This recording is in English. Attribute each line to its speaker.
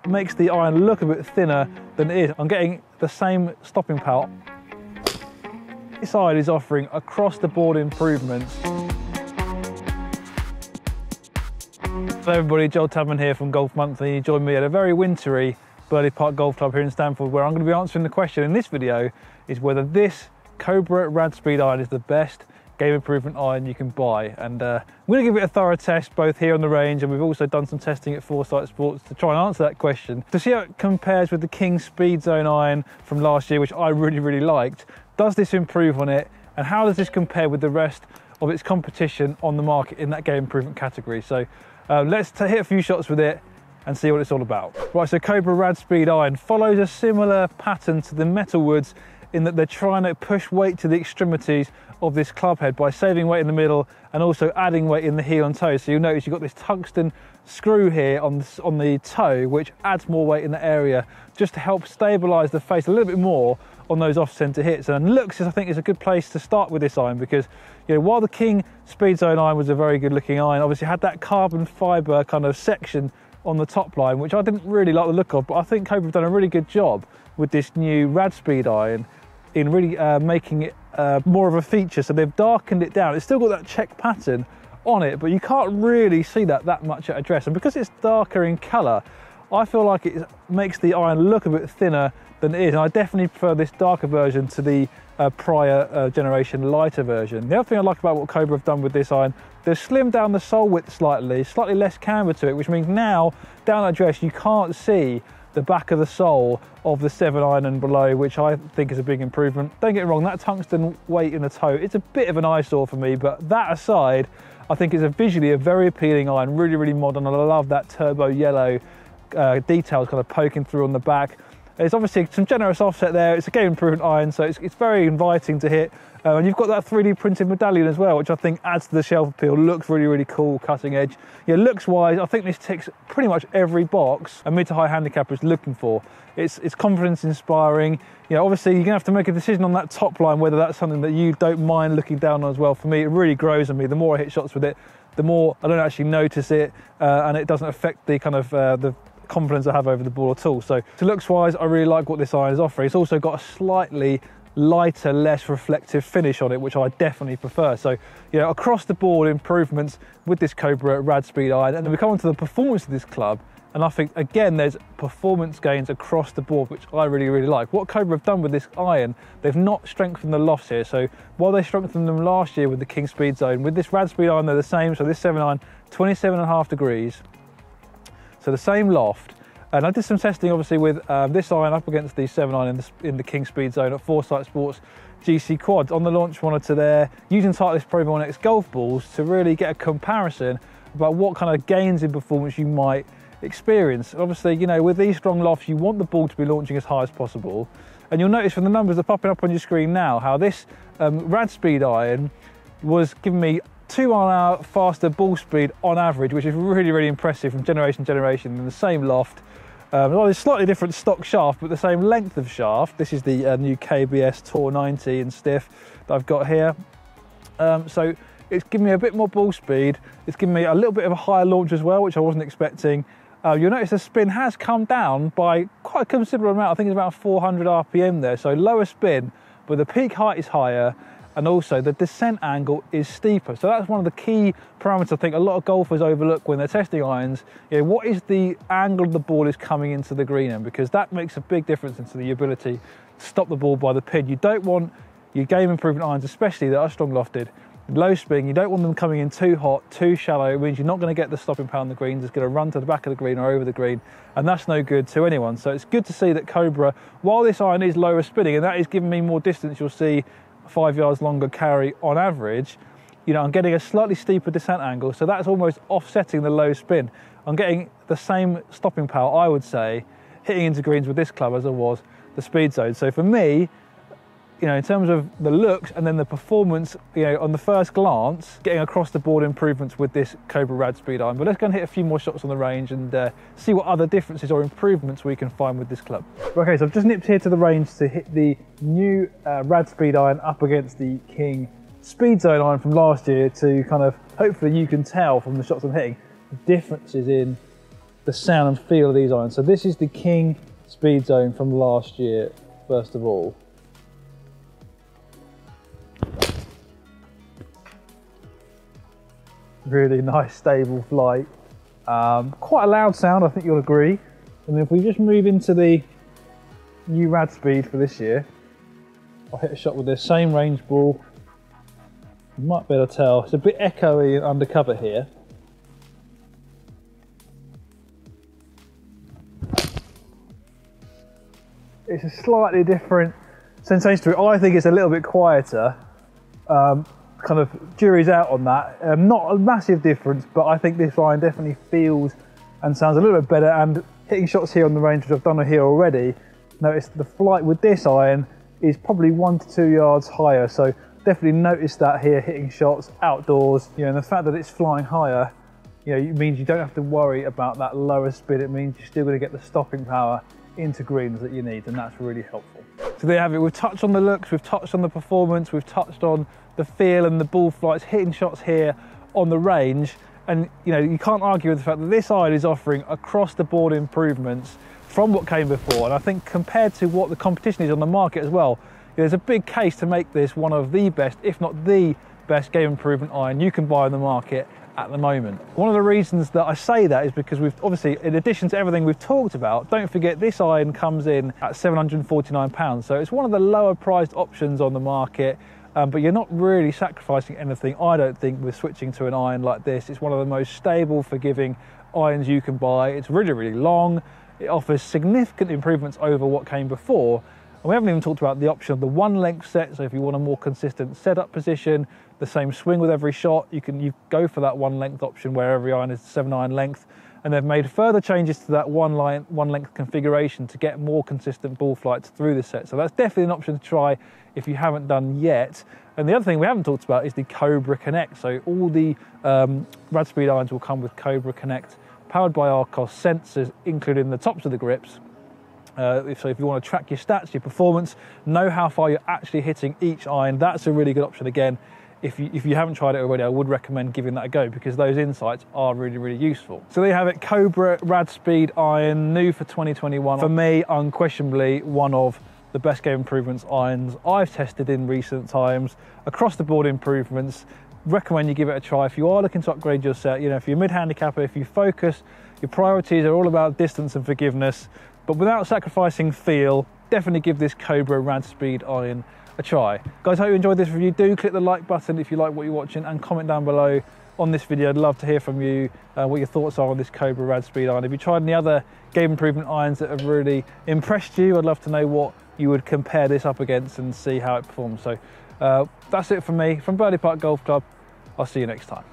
Speaker 1: makes the iron look a bit thinner than it is. I'm getting the same stopping power. This side is offering across the board improvements. Hello everybody, Joel Tadman here from Golf Monthly. You join me at a very wintry Burley Park Golf Club here in Stamford, where I'm going to be answering the question in this video is whether this Cobra Rad Speed iron is the best game improvement iron you can buy. And we're going to give it a thorough test both here on the range, and we've also done some testing at Foresight Sports to try and answer that question, to see how it compares with the King Speed Zone iron from last year, which I really liked. Does this improve on it, and how does this compare with the rest of its competition on the market in that game improvement category? So let's hit a few shots with it and see what it's all about. Right, so Cobra Rad Speed iron follows a similar pattern to the Metalwoods in that they're trying to push weight to the extremities of this club head by saving weight in the middle and also adding weight in the heel and toe. So you'll notice you've got this tungsten screw here on the toe, which adds more weight in the area just to help stabilise the face a little bit more on those off-centre hits. And looks, I think, is a good place to start with this iron, because while the King Speed Zone iron was a very good looking iron, obviously had that carbon fibre kind of section on the top line, which I didn't really like the look of, but I think Cobra have done a really good job with this new Rad Speed iron in really making it more of a feature. So they've darkened it down. It's still got that check pattern on it, but you can't really see that much at address. And because it's darker in colour, I feel like it makes the iron look a bit thinner than it is. And I definitely prefer this darker version to the prior generation lighter version. The other thing I like about what Cobra have done with this iron, they've slimmed down the sole width slightly less camber to it, which means now down at address you can't see the back of the sole of the 7 iron and below, which I think is a big improvement. Don't get me wrong, that tungsten weight in the toe, it's a bit of an eyesore for me, but that aside, I think it's visually a very appealing iron, really modern, and I love that turbo yellow details kind of poking through on the back. There's obviously some generous offset there. It's a game improvement iron, so it's very inviting to hit. And you've got that 3D printed medallion as well, which I think adds to the shelf appeal. Looks really cool, cutting edge. Yeah, looks wise, I think this ticks pretty much every box a mid to high handicapper is looking for. It's confidence inspiring. Obviously you're gonna have to make a decision on that top line, whether that's something that you don't mind looking down on as well. For me, it really grows on me. The more I hit shots with it, the more I don't actually notice it, and it doesn't affect the kind of the confidence I have over the ball at all. So looks wise, I really like what this iron is offering. It's also got a slightly lighter, less reflective finish on it, which I definitely prefer. So across the board improvements with this Cobra Rad Speed iron. And then we come on to the performance of this club, and I think again there's performance gains across the board, which I really like. What Cobra have done with this iron, they've not strengthened the lofts here. So while they strengthened them last year with the King Speed Zone, with this Rad Speed iron they're the same. So this 7 iron, 27.5 degrees, so the same loft. And I did some testing obviously with this iron up against the 7 iron in the King Speed Zone at Foresight Sports GC Quads on the launch monitor there, using Titleist Pro X golf balls to really get a comparison about what kind of gains in performance you might experience. Obviously, with these strong lofts, you want the ball to be launching as high as possible. And you'll notice from the numbers that are popping up on your screen now, how this Rad Speed iron was giving me 2 mile an hour faster ball speed on average, which is really impressive from generation to generation in the same loft. Well, it's slightly different stock shaft, but the same length of shaft. This is the new KBS Tour 90 in stiff that I've got here. So it's giving me a bit more ball speed. It's giving me a little bit of a higher launch as well, which I wasn't expecting. You'll notice the spin has come down by quite a considerable amount. I think it's about 400 RPM there. So lower spin, but the peak height is higher, and also the descent angle is steeper. So that's one of the key parameters I think a lot of golfers overlook when they're testing irons. What is the angle of the ball is coming into the green end, because that makes a big difference into the ability to stop the ball by the pin. You don't want your game improvement irons, especially that are strong lofted, low spin, you don't want them coming in too hot, too shallow. It means you're not going to get the stopping power on the greens. It's going to run to the back of the green or over the green, and that's no good to anyone. So it's good to see that Cobra, while this iron is lower spinning, and that is giving me more distance, you'll see 5 yards longer carry on average, I'm getting a slightly steeper descent angle, so that's almost offsetting the low spin. I'm getting the same stopping power, I would say, hitting into greens with this club as I was the Speed Zone. So for me, in terms of the looks and then the performance, on the first glance, getting across the board improvements with this Cobra Rad Speed iron. But let's go and hit a few more shots on the range and see what other differences or improvements we can find with this club. Okay, so I've just nipped here to the range to hit the new Rad Speed iron up against the King Speed Zone iron from last year, to kind of, hopefully you can tell from the shots I'm hitting, the differences in the sound and feel of these irons. So this is the King Speed Zone from last year, first of all. Really nice, stable flight. Quite a loud sound, I think you'll agree. And then if we just move into the new Rad Speed for this year, I'll hit a shot with the same range ball. You might be able to tell, it's a bit echoey undercover here. It's a slightly different sensation to it. I think it's a little bit quieter. Kind of jury's out on that. Not a massive difference, but I think this iron definitely feels and sounds a little bit better. And hitting shots here on the range, which I've done here already, notice the flight with this iron is probably 1 to 2 yards higher. So definitely notice that here, hitting shots outdoors. You know, and the fact that it's flying higher, you know, it means you don't have to worry about that lower spin. It means you're still going to get the stopping power into greens that you need, and that's really helpful. So there you have it. We've touched on the looks, we've touched on the performance, we've touched on the feel and the ball flights, hitting shots here on the range. And you know, you can't argue with the fact that this iron is offering across the board improvements from what came before. And I think compared to what the competition is on the market as well, there's a big case to make this one of the best, if not the best, game improvement iron you can buy in the market at the moment. One of the reasons that I say that is because we've obviously, in addition to everything we've talked about, don't forget this iron comes in at £749. So it's one of the lower priced options on the market, but you're not really sacrificing anything, I don't think, with switching to an iron like this. It's one of the most stable, forgiving irons you can buy. It's really, really long. It offers significant improvements over what came before. And we haven't even talked about the option of the one length set. So if you want a more consistent setup position, the same swing with every shot, you go for that one length option where every iron is 7 iron length. And they've made further changes to that one length configuration to get more consistent ball flights through the set. So that's definitely an option to try if you haven't done yet. And the other thing we haven't talked about is the Cobra Connect. So all the Rad Speed irons will come with Cobra Connect, powered by Arcos sensors, including the tops of the grips. So if you want to track your stats, your performance, know how far you're actually hitting each iron, that's a really good option. Again, if you haven't tried it already, I would recommend giving that a go because those insights are really, really useful. So there you have it, Cobra Rad Speed iron, new for 2021. For me, unquestionably, one of the best game improvements irons I've tested in recent times. Across the board improvements, recommend you give it a try. If you are looking to upgrade your set, you know, if you're mid-handicapper, if you focus, your priorities are all about distance and forgiveness, but without sacrificing feel, definitely give this Cobra Rad Speed iron a try. Guys, I hope you enjoyed this review. Do click the like button if you like what you're watching and comment down below on this video. I'd love to hear from you, what your thoughts are on this Cobra Rad Speed iron. Have you tried any other game improvement irons that have really impressed you? I'd love to know what you would compare this up against and see how it performs. So that's it from me, from Birdie Park Golf Club. I'll see you next time.